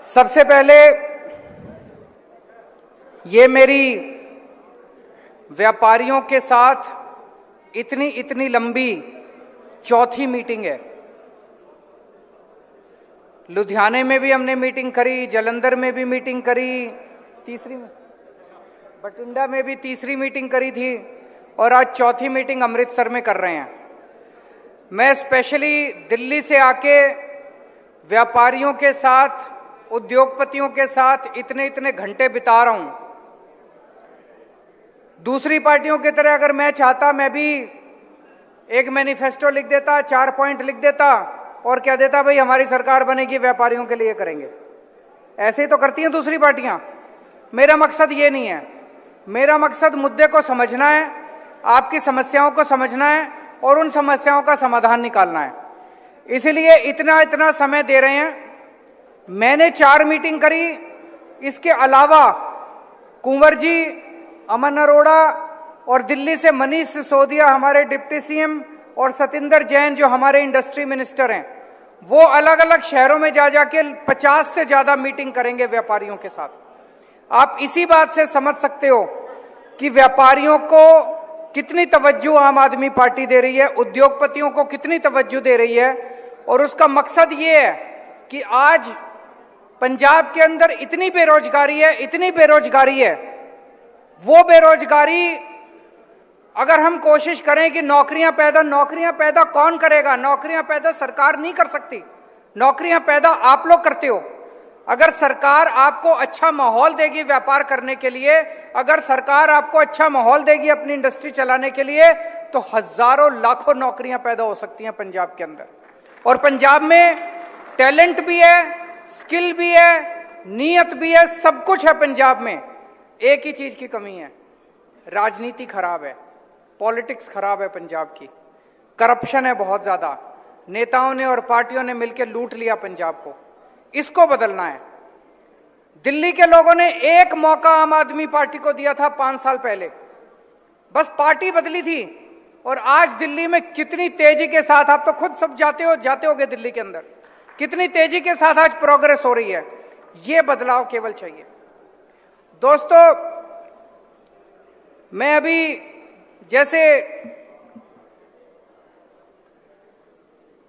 सबसे पहले ये मेरी व्यापारियों के साथ इतनी लंबी चौथी मीटिंग है। लुधियाने में भी हमने मीटिंग करी, जलंधर में भी मीटिंग करी, बठिंडा में भी तीसरी मीटिंग करी थी और आज चौथी मीटिंग अमृतसर में कर रहे हैं। मैं स्पेशली दिल्ली से आके व्यापारियों के साथ, उद्योगपतियों के साथ इतने घंटे बिता रहा हूं। दूसरी पार्टियों की तरह अगर मैं चाहता, मैं भी एक मैनिफेस्टो लिख देता, 4 पॉइंट लिख देता और कह देता भाई हमारी सरकार बनेगी, व्यापारियों के लिए करेंगे। ऐसे ही तो करती हैं दूसरी पार्टियां। मेरा मकसद ये नहीं है। मेरा मकसद मुद्दे को समझना है, आपकी समस्याओं को समझना है और उन समस्याओं का समाधान निकालना है। इसलिए इतना समय दे रहे हैं। मैंने 4 मीटिंग करी, इसके अलावा कुंवर जी, अमन अरोड़ा और दिल्ली से मनीष सिसोदिया हमारे डिप्टी सीएम और सतिंदर जैन जो हमारे इंडस्ट्री मिनिस्टर हैं, वो अलग अलग शहरों में जा जाके 50 से ज्यादा मीटिंग करेंगे व्यापारियों के साथ। आप इसी बात से समझ सकते हो कि व्यापारियों को कितनी तवज्जो आम आदमी पार्टी दे रही है, उद्योगपतियों को कितनी तवज्जो दे रही है। और उसका मकसद ये है कि आज पंजाब के अंदर इतनी बेरोजगारी है, वो बेरोजगारी अगर हम कोशिश करें कि नौकरियां पैदा कौन करेगा? नौकरियां पैदा सरकार नहीं कर सकती, नौकरियां पैदा आप लोग करते हो। अगर सरकार आपको अच्छा माहौल देगी व्यापार करने के लिए, अगर सरकार आपको अच्छा माहौल देगी अपनी इंडस्ट्री चलाने के लिए, तो हजारों लाखों नौकरियां पैदा हो सकती हैं पंजाब के अंदर। और पंजाब में टैलेंट भी है, स्किल भी है, नीयत भी है, सब कुछ है पंजाब में। एक ही चीज की कमी है, राजनीति खराब है, पॉलिटिक्स खराब है पंजाब की। करप्शन है बहुत ज्यादा, नेताओं ने और पार्टियों ने मिलकर लूट लिया पंजाब को। इसको बदलना है। दिल्ली के लोगों ने एक मौका आम आदमी पार्टी को दिया था 5 साल पहले, बस पार्टी बदली थी। और आज दिल्ली में कितनी तेजी के साथ, आप तो खुद सब जाते होगे दिल्ली के अंदर, कितनी तेजी के साथ आज प्रोग्रेस हो रही है। ये बदलाव केवल चाहिए। दोस्तों, मैं अभी जैसे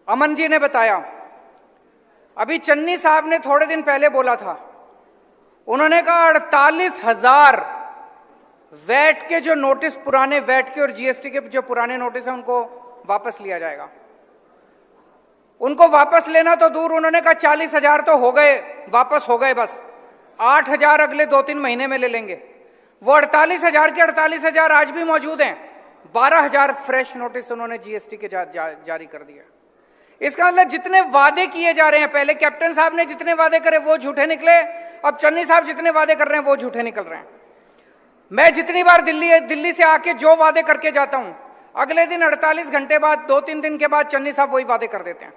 अमन जी ने बताया, अभी चन्नी साहब ने थोड़े दिन पहले बोला था, उन्होंने कहा 48,000 वैट के जो नोटिस, पुराने वैट के और जीएसटी के जो पुराने नोटिस हैं, उनको वापस लिया जाएगा। उनको वापस लेना तो दूर, उन्होंने कहा 40,000 तो हो गए, वापस हो गए, बस 8,000 अगले 2-3 महीने में ले लेंगे। वो 48,000 के 48,000 आज भी मौजूद हैं। 12,000 फ्रेश नोटिस उन्होंने जीएसटी के जारी कर दिया। इसका मतलब जितने वादे किए जा रहे हैं, पहले कैप्टन साहब ने जितने वादे करे वो झूठे निकले, अब चन्नी साहब जितने वादे कर रहे हैं वो झूठे निकल रहे हैं। मैं जितनी बार दिल्ली से आके जो वादे करके जाता हूं, अगले दिन 48 घंटे बाद, 2-3 दिन के बाद चन्नी साहब वही वादे कर देते हैं।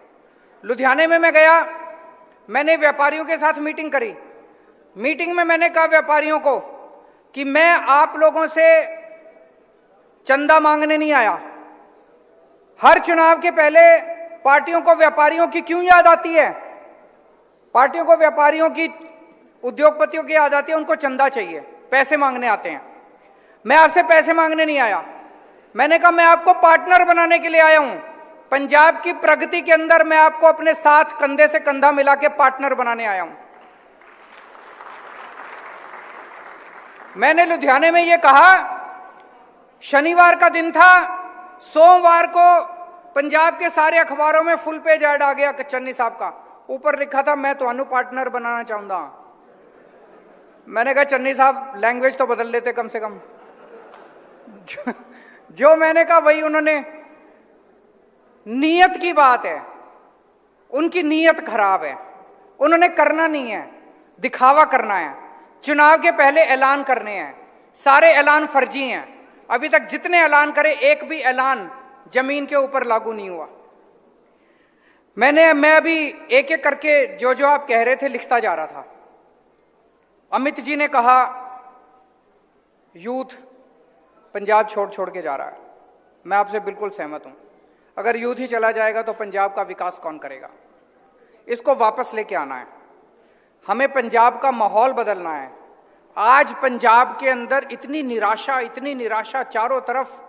लुधियाने में मैं गया, मैंने व्यापारियों के साथ मीटिंग करी। मीटिंग में मैंने कहा व्यापारियों को कि मैं आप लोगों से चंदा मांगने नहीं आया। हर चुनाव के पहले पार्टियों को व्यापारियों की क्यों याद आती है? पार्टियों को व्यापारियों की, उद्योगपतियों की याद आती है, उनको चंदा चाहिए, पैसे मांगने आते हैं। मैं आपसे पैसे मांगने नहीं आया। मैंने कहा मैं आपको पार्टनर बनाने के लिए आया हूं। पंजाब की प्रगति के अंदर मैं आपको अपने साथ कंधे से कंधा मिला के पार्टनर बनाने आया हूं। मैंने लुधियाने में यह कहा, शनिवार का दिन था, सोमवार को पंजाब के सारे अखबारों में फुल पेज ऐड आ गया चन्नी साहब का। ऊपर लिखा था मैं तो पार्टनर बनाना चाहूंगा। मैंने कहा चन्नी साहब लैंग्वेज तो बदल लेते कम से कम। जो मैंने कहा वही उन्होंने। नीयत की बात है, उनकी नीयत खराब है। उन्होंने करना नहीं है, दिखावा करना है, चुनाव के पहले ऐलान करने हैं। सारे ऐलान फर्जी हैं। अभी तक जितने ऐलान करे, एक भी ऐलान जमीन के ऊपर लागू नहीं हुआ। मैं अभी एक एक करके जो आप कह रहे थे लिखता जा रहा था। अमित जी ने कहा यूथ पंजाब छोड़ के जा रहा है। मैं आपसे बिल्कुल सहमत हूं। अगर यूथ ही चला जाएगा तो पंजाब का विकास कौन करेगा? इसको वापस लेके आना है। हमें पंजाब का माहौल बदलना है। आज पंजाब के अंदर इतनी निराशा चारों तरफ,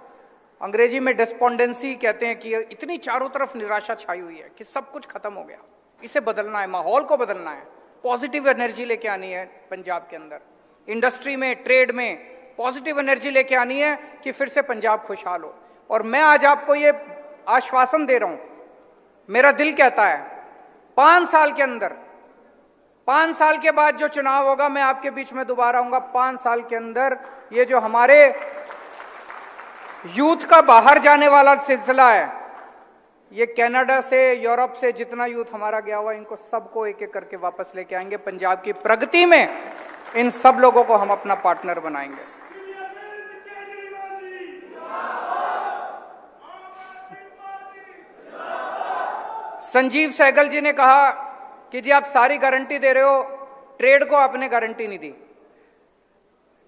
अंग्रेजी में डिस्पोंडेंसी कहते हैं कि इतनी चारों तरफ निराशा छाई हुई है कि सब कुछ खत्म हो गया। इसे बदलना है, माहौल को बदलना है, पॉजिटिव एनर्जी लेके आनी है पंजाब के अंदर, इंडस्ट्री में, ट्रेड में पॉजिटिव एनर्जी लेके आनी है कि फिर से पंजाब खुशहाल हो। और मैं आज आपको ये आश्वासन दे रहा हूं, मेरा दिल कहता है 5 साल के अंदर, 5 साल के बाद जो चुनाव होगा, मैं आपके बीच में दोबारा आऊंगा। 5 साल के अंदर ये जो हमारे यूथ का बाहर जाने वाला सिलसिला है, ये कनाडा से, यूरोप से जितना यूथ हमारा गया हुआ, इनको सबको एक एक करके वापस लेके आएंगे। पंजाब की प्रगति में इन सब लोगों को हम अपना पार्टनर बनाएंगे। संजीव सहगल जी ने कहा कि जी आप सारी गारंटी दे रहे हो, ट्रेड को आपने गारंटी नहीं दी।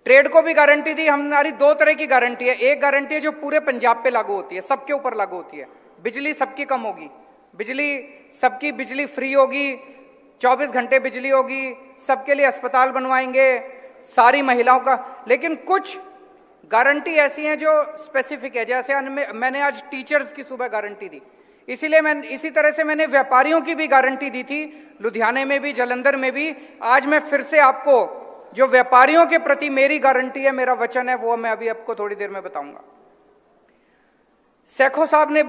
ट्रेड को भी गारंटी दी। हमारी 2 तरह की गारंटी है। एक गारंटी है जो पूरे पंजाब पे लागू होती है, सबके ऊपर लागू होती है। बिजली सबकी कम होगी, सबकी बिजली फ्री होगी, 24 घंटे बिजली होगी, सबके लिए अस्पताल बनवाएंगे, सारी महिलाओं का। लेकिन कुछ गारंटी ऐसी हैं जो स्पेसिफिक है, जैसे मैंने आज टीचर्स की सुबह गारंटी दी, इसी तरह से मैंने व्यापारियों की भी गारंटी दी थी, लुधियाने में भी, जालंधर में भी। आज मैं फिर से आपको जो व्यापारियों के प्रति मेरी गारंटी है, मेरा वचन है, वो मैं अभी आपको थोड़ी देर में बताऊंगा। सेखो साहब ने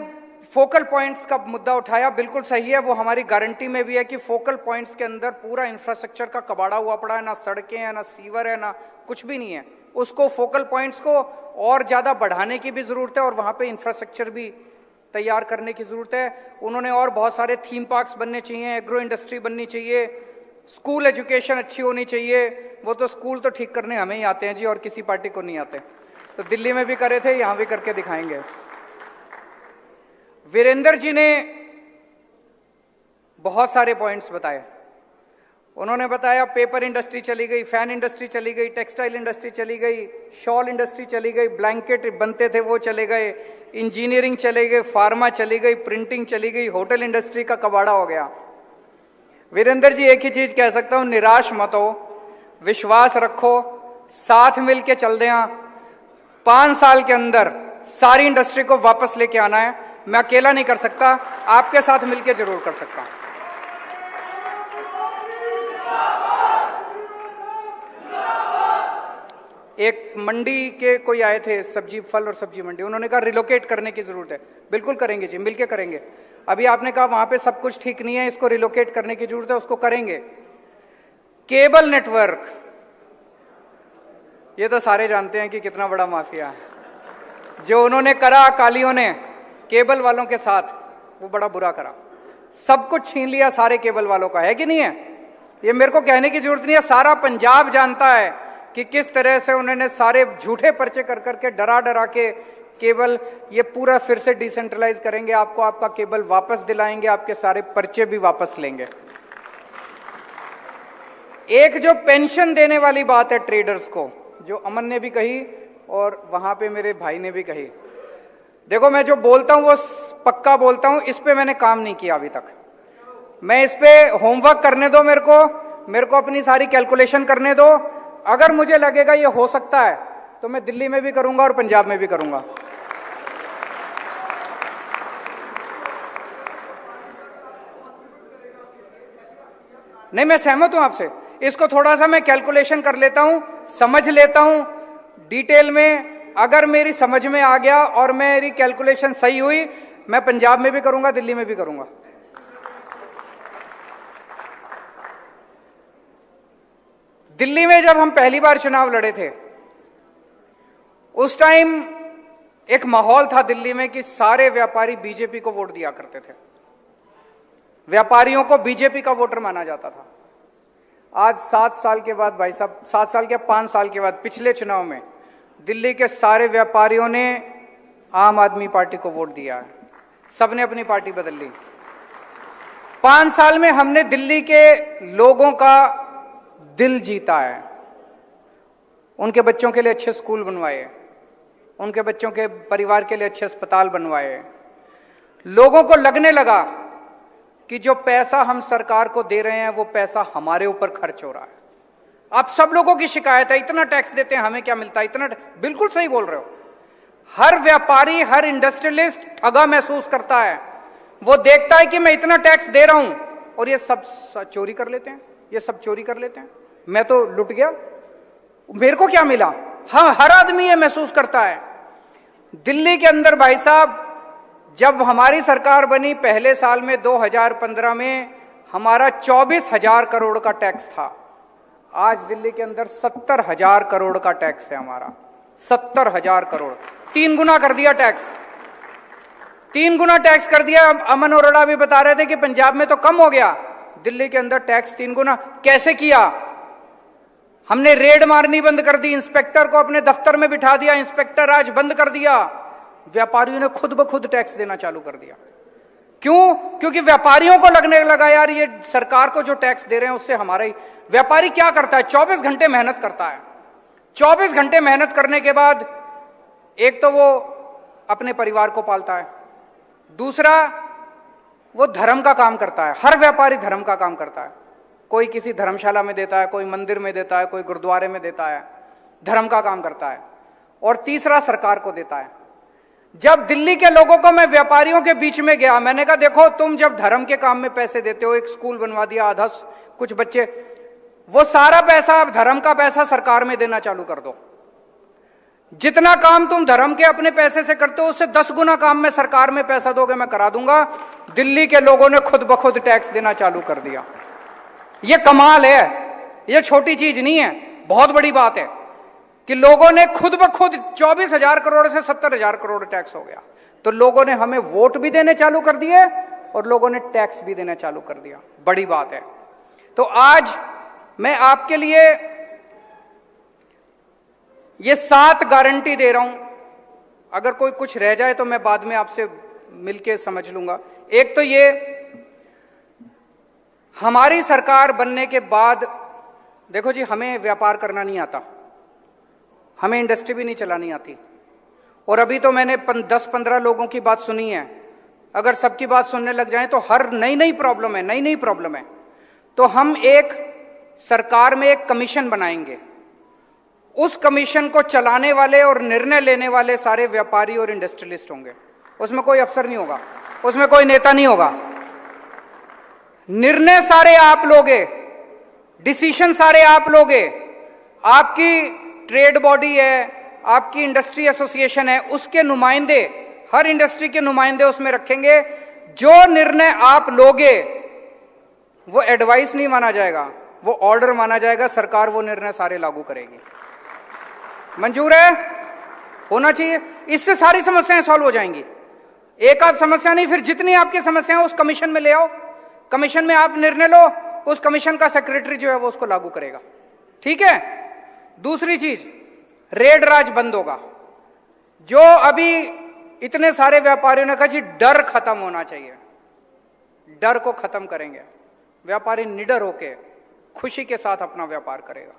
फोकल पॉइंट्स का मुद्दा उठाया, बिल्कुल सही है, वो हमारी गारंटी में भी है कि फोकल पॉइंट्स के अंदर पूरा इंफ्रास्ट्रक्चर का कबाड़ा हुआ पड़ा है, ना सड़कें हैं, ना सीवर है, ना कुछ भी नहीं है। उसको फोकल पॉइंट्स को और ज्यादा बढ़ाने की भी जरूरत है और वहां पे इंफ्रास्ट्रक्चर भी तैयार करने की जरूरत है। उन्होंने और बहुत सारे थीम पार्क्स बनने चाहिए, एग्रो इंडस्ट्री बननी चाहिए, स्कूल एजुकेशन अच्छी होनी चाहिए। वो तो स्कूल तो ठीक करने हमें ही आते हैं जी, और किसी पार्टी को नहीं आते। तो दिल्ली में भी करे थे, यहां भी करके दिखाएंगे। वीरेंद्र जी ने बहुत सारे पॉइंट्स बताए। उन्होंने बताया पेपर इंडस्ट्री चली गई, फैन इंडस्ट्री चली गई, टेक्सटाइल इंडस्ट्री चली गई, शॉल इंडस्ट्री चली गई, ब्लैंकेट बनते थे वो चले गए, इंजीनियरिंग चले गए, फार्मा चली गई, प्रिंटिंग चली गई, होटल इंडस्ट्री का कबाड़ा हो गया। वीरेंद्र जी, एक ही चीज कह सकता हूं, निराश मत हो, विश्वास रखो, साथ मिलके चल दें। 5 साल के अंदर सारी इंडस्ट्री को वापस लेके आना है। मैं अकेला नहीं कर सकता, आपके साथ मिलके जरूर कर सकता हूं। एक मंडी के कोई आए थे, सब्जी, फल और सब्जी मंडी, उन्होंने कहा रिलोकेट करने की जरूरत है। बिल्कुल करेंगे जी, मिलके करेंगे। अभी आपने कहा वहां पे सब कुछ ठीक नहीं है, इसको रिलोकेट करने की जरूरत है, उसको करेंगे। केबल नेटवर्क, ये तो सारे जानते हैं कि कितना बड़ा माफिया है। जो उन्होंने करा अकालियों ने केबल वालों के साथ, वो बड़ा बुरा करा। सब कुछ छीन लिया सारे केबल वालों का, है कि नहीं है? ये मेरे को कहने की जरूरत नहीं है, सारा पंजाब जानता है कि किस तरह से उन्होंने सारे झूठे पर्चे कर करके, डरा डरा के केबल, ये पूरा फिर से डिसेंट्रलाइज करेंगे। आपको आपका केबल वापस दिलाएंगे, आपके सारे पर्चे भी वापस लेंगे। एक जो पेंशन देने वाली बात है ट्रेडर्स को, जो अमन ने भी कही और वहां पे मेरे भाई ने भी कही, देखो मैं जो बोलता हूं वो पक्का बोलता हूं, इस पे मैंने काम नहीं किया अभी तक। मैं इस पे होमवर्क करने दो, मेरे को अपनी सारी कैलकुलेशन करने दो। अगर मुझे लगेगा ये हो सकता है तो मैं दिल्ली में भी करूंगा और पंजाब में भी करूंगा। नहीं, मैं सहमत हूं आपसे। इसको थोड़ा सा मैं कैलकुलेशन कर लेता हूं, समझ लेता हूं डिटेल में। अगर मेरी समझ में आ गया और मेरी कैलकुलेशन सही हुई, मैं पंजाब में भी करूंगा, दिल्ली में भी करूंगा। दिल्ली में जब हम पहली बार चुनाव लड़े थे, उस टाइम एक माहौल था दिल्ली में कि सारे व्यापारी बीजेपी को वोट दिया करते थे, व्यापारियों को बीजेपी का वोटर माना जाता था। आज 7 साल के बाद, भाई साहब 7 साल के 5 साल के बाद, पिछले चुनाव में दिल्ली के सारे व्यापारियों ने आम आदमी पार्टी को वोट दिया है। सबने अपनी पार्टी बदल ली। 5 साल में हमने दिल्ली के लोगों का दिल जीता है। उनके बच्चों के लिए अच्छे स्कूल बनवाए, उनके बच्चों के परिवार के लिए अच्छे अस्पताल बनवाए। लोगों को लगने लगा कि जो पैसा हम सरकार को दे रहे हैं वो पैसा हमारे ऊपर खर्च हो रहा है। आप सब लोगों की शिकायत है, इतना टैक्स देते हैं हमें क्या मिलता है, इतना। बिल्कुल सही बोल रहे हो। हर व्यापारी, हर इंडस्ट्रियलिस्ट ठगा महसूस करता है। वो देखता है कि मैं इतना टैक्स दे रहा हूं और ये सब चोरी कर लेते हैं, ये सब चोरी कर लेते हैं, मैं तो लुट गया, मेरे को क्या मिला। हाँ, हर आदमी ये महसूस करता है। दिल्ली के अंदर भाई साहब, जब हमारी सरकार बनी पहले साल में 2015 में हमारा 24,000 करोड़ का टैक्स था। आज दिल्ली के अंदर 70,000 करोड़ का टैक्स है हमारा। 70,000 करोड़, 3 गुना कर दिया टैक्स, 3 गुना टैक्स कर दिया। अमन अरोड़ा भी बता रहे थे कि पंजाब में तो कम हो गया, दिल्ली के अंदर टैक्स 3 गुना। कैसे किया? हमने रेड मारनी बंद कर दी, इंस्पेक्टर को अपने दफ्तर में बिठा दिया, इंस्पेक्टर राज बंद कर दिया। व्यापारियों ने खुद ब खुद टैक्स देना चालू कर दिया। क्यों? क्योंकि व्यापारियों को लगने लगा यार ये सरकार को जो टैक्स दे रहे हैं उससे हमारा ही। व्यापारी क्या करता है? 24 घंटे मेहनत करता है। 24 घंटे मेहनत करने के बाद एक तो वो अपने परिवार को पालता है, दूसरा वो धर्म का काम करता है। हर व्यापारी धर्म का काम करता है। कोई किसी धर्मशाला में देता है, कोई मंदिर में देता है, कोई गुरुद्वारे में देता है, धर्म का काम करता है। और तीसरा सरकार को देता है। जब दिल्ली के लोगों को मैं व्यापारियों के बीच में गया, मैंने कहा देखो तुम जब धर्म के काम में पैसे देते हो, एक स्कूल बनवा दिया, आधा कुछ बच्चे, वो सारा पैसा अब धर्म का पैसा सरकार में देना चालू कर दो। जितना काम तुम धर्म के अपने पैसे से करते हो उससे 10 गुना काम में सरकार में पैसा दोगे, मैं करा दूंगा। दिल्ली के लोगों ने खुद ब खुद टैक्स देना चालू कर दिया। ये कमाल है, ये छोटी चीज नहीं है, बहुत बड़ी बात है कि लोगों ने खुद ब खुद 24,000 करोड़ से 70,000 करोड़ टैक्स हो गया। तो लोगों ने हमें वोट भी देने चालू कर दिए और लोगों ने टैक्स भी देना चालू कर दिया। बड़ी बात है। तो आज मैं आपके लिए ये 7 गारंटी दे रहा हूं। अगर कोई कुछ रह जाए तो मैं बाद में आपसे मिलके समझ लूंगा। एक तो ये, हमारी सरकार बनने के बाद देखो जी, हमें व्यापार करना नहीं आता, हमें इंडस्ट्री भी नहीं चलानी आती। और अभी तो मैंने 10-15 लोगों की बात सुनी है। अगर सबकी बात सुनने लग जाएं तो हर नई प्रॉब्लम है, नई प्रॉब्लम है। तो हम एक सरकार में एक कमीशन बनाएंगे। उस कमीशन को चलाने वाले और निर्णय लेने वाले सारे व्यापारी और इंडस्ट्रियलिस्ट होंगे। उसमें कोई अफसर नहीं होगा, उसमें कोई नेता नहीं होगा। निर्णय सारे आप लोगे, डिसीजन सारे आप लोगे। आपकी ट्रेड बॉडी है, आपकी इंडस्ट्री एसोसिएशन है, उसके नुमाइंदे, हर इंडस्ट्री के नुमाइंदे उसमें रखेंगे। जो निर्णय आप लोगे वो एडवाइस नहीं माना जाएगा, वो ऑर्डर माना जाएगा। सरकार वो निर्णय सारे लागू करेगी। मंजूर है? होना चाहिए। इससे सारी समस्याएं सॉल्व हो जाएंगी। एक आध समस्या नहीं, फिर जितनी आपकी समस्याएं उस कमीशन में ले आओ, कमीशन में आप निर्णय लो, उस कमीशन का सेक्रेटरी जो है वो उसको लागू करेगा। ठीक है? दूसरी चीज, रेड राज बंद होगा। जो अभी इतने सारे व्यापारियों ने कहा जी डर खत्म होना चाहिए, डर को खत्म करेंगे। व्यापारी निडर होके खुशी के साथ अपना व्यापार करेगा।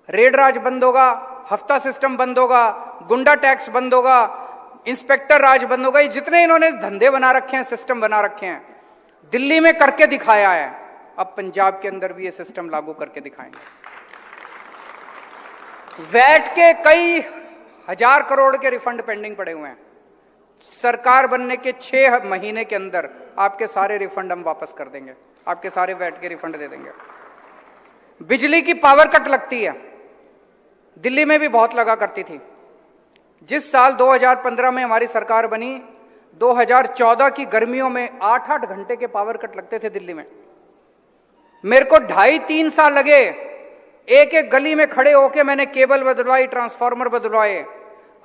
रेड राज बंद होगा, हफ्ता सिस्टम बंद होगा, गुंडा टैक्स बंद होगा, इंस्पेक्टर राज बंद होगा। ये जितने इन्होंने धंधे बना रखे हैं, सिस्टम बना रखे हैं, दिल्ली में करके दिखाया है, अब पंजाब के अंदर भी ये सिस्टम लागू करके दिखाएंगे। वैट के कई हजार करोड़ के रिफंड पेंडिंग पड़े हुए हैं। सरकार बनने के 6 महीने के अंदर आपके सारे रिफंड हम वापस कर देंगे, आपके सारे वैट के रिफंड दे देंगे। बिजली की पावर कट लगती है, दिल्ली में भी बहुत लगा करती थी। जिस साल 2015 में हमारी सरकार बनी, 2014 की गर्मियों में 8-8 घंटे के पावर कट लगते थे दिल्ली में। मेरे को 2.5-3 साल लगे, एक एक गली में खड़े होके मैंने केबल बदलवाई, ट्रांसफार्मर बदलवाए।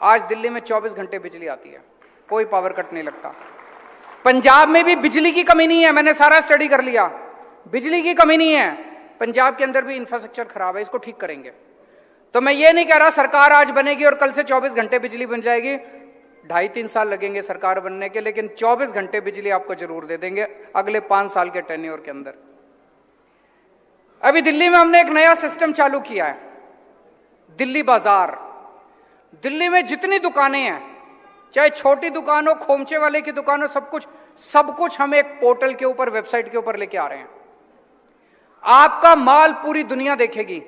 आज दिल्ली में 24 घंटे बिजली आती है, कोई पावर कट नहीं लगता। पंजाब में भी बिजली की कमी नहीं है, मैंने सारा स्टडी कर लिया, बिजली की कमी नहीं है। पंजाब के अंदर भी इंफ्रास्ट्रक्चर खराब है, इसको ठीक करेंगे। तो मैं ये नहीं कह रहा सरकार आज बनेगी और कल से 24 घंटे बिजली बन जाएगी। 2.5-3 साल लगेंगे सरकार बनने के, लेकिन 24 घंटे बिजली आपको जरूर दे देंगे अगले 5 साल के टेन्योर के अंदर। अभी दिल्ली में हमने एक नया सिस्टम चालू किया है, दिल्ली बाजार। दिल्ली में जितनी दुकानें हैं, चाहे छोटी दुकान हो, खोमचे वाले की दुकान हो, सब कुछ सब कुछ हम एक पोर्टल के ऊपर, वेबसाइट के ऊपर लेके आ रहे हैं। आपका माल पूरी दुनिया देखेगी।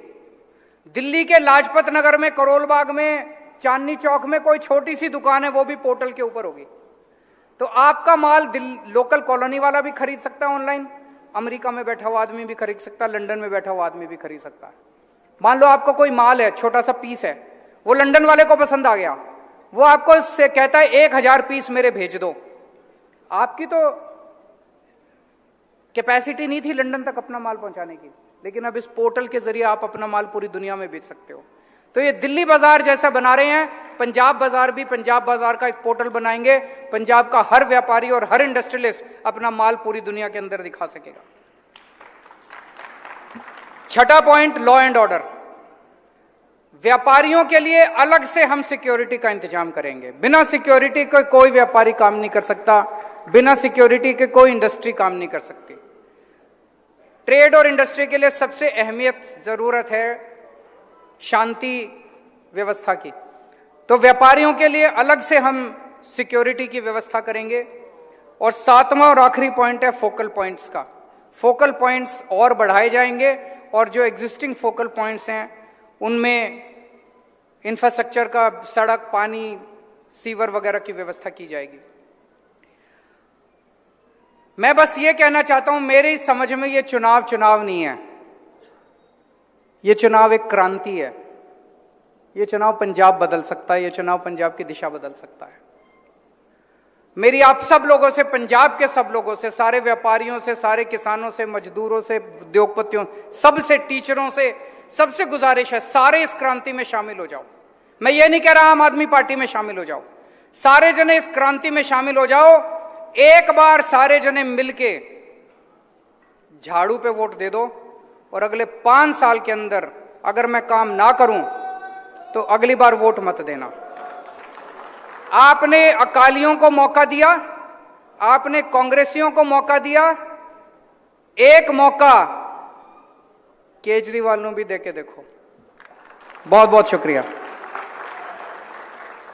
दिल्ली के लाजपत नगर में, करोल बाग में, चांदनी चौक में कोई छोटी सी दुकान है, वो भी पोर्टल के ऊपर होगी। तो आपका माल लोकल कॉलोनी वाला भी खरीद सकता है ऑनलाइन, अमेरिका में बैठा हुआ आदमी भी खरीद सकता है, लंदन में बैठा हुआ आदमी भी खरीद सकता है। मान लो आपको कोई माल है, छोटा सा पीस है, वो लंदन वाले को पसंद आ गया, वो आपको से कहता है 1000 पीस मेरे भेज दो। आपकी तो कैपेसिटी नहीं थी लंदन तक अपना माल पहुंचाने की, लेकिन अब इस पोर्टल के जरिए आप अपना माल पूरी दुनिया में बेच सकते हो। तो ये दिल्ली बाजार जैसा बना रहे हैं, पंजाब बाजार भी पंजाब बाजार का एक पोर्टल बनाएंगे। पंजाब का हर व्यापारी और हर इंडस्ट्रियलिस्ट अपना माल पूरी दुनिया के अंदर दिखा सकेगा। छठा पॉइंट, लॉ एंड ऑर्डर। व्यापारियों के लिए अलग से हम सिक्योरिटी का इंतजाम करेंगे। बिना सिक्योरिटी के कोई व्यापारी काम नहीं कर सकता, बिना सिक्योरिटी के कोई इंडस्ट्री काम नहीं कर सकती। ट्रेड और इंडस्ट्री के लिए सबसे अहमियत जरूरत है शांति व्यवस्था की। तो व्यापारियों के लिए अलग से हम सिक्योरिटी की व्यवस्था करेंगे। और सातवां और आखिरी पॉइंट है फोकल पॉइंट्स का। फोकल पॉइंट्स और बढ़ाए जाएंगे और जो एग्जिस्टिंग फोकल पॉइंट्स हैं उनमें इंफ्रास्ट्रक्चर का, सड़क, पानी, सीवर वगैरह की व्यवस्था की जाएगी। मैं बस ये कहना चाहता हूं, मेरी समझ में ये चुनाव नहीं है, ये चुनाव एक क्रांति है। ये चुनाव पंजाब बदल सकता है, ये चुनाव पंजाब की दिशा बदल सकता है। मेरी आप सब लोगों से, पंजाब के सब लोगों से, सारे व्यापारियों से, सारे किसानों से, मजदूरों से, उद्योगपतियों, सबसे, टीचरों से, सबसे गुजारिश है, सारे इस क्रांति में शामिल हो जाओ। मैं ये नहीं कह रहा आम आदमी पार्टी में शामिल हो जाओ, सारे जने इस क्रांति में शामिल हो जाओ। एक बार सारे जने मिलके झाड़ू पे वोट दे दो और अगले 5 साल के अंदर अगर मैं काम ना करूं तो अगली बार वोट मत देना। आपने अकालियों को मौका दिया, आपने कांग्रेसियों को मौका दिया, एक मौका केजरीवाल को भी देके देखो। बहुत बहुत शुक्रिया।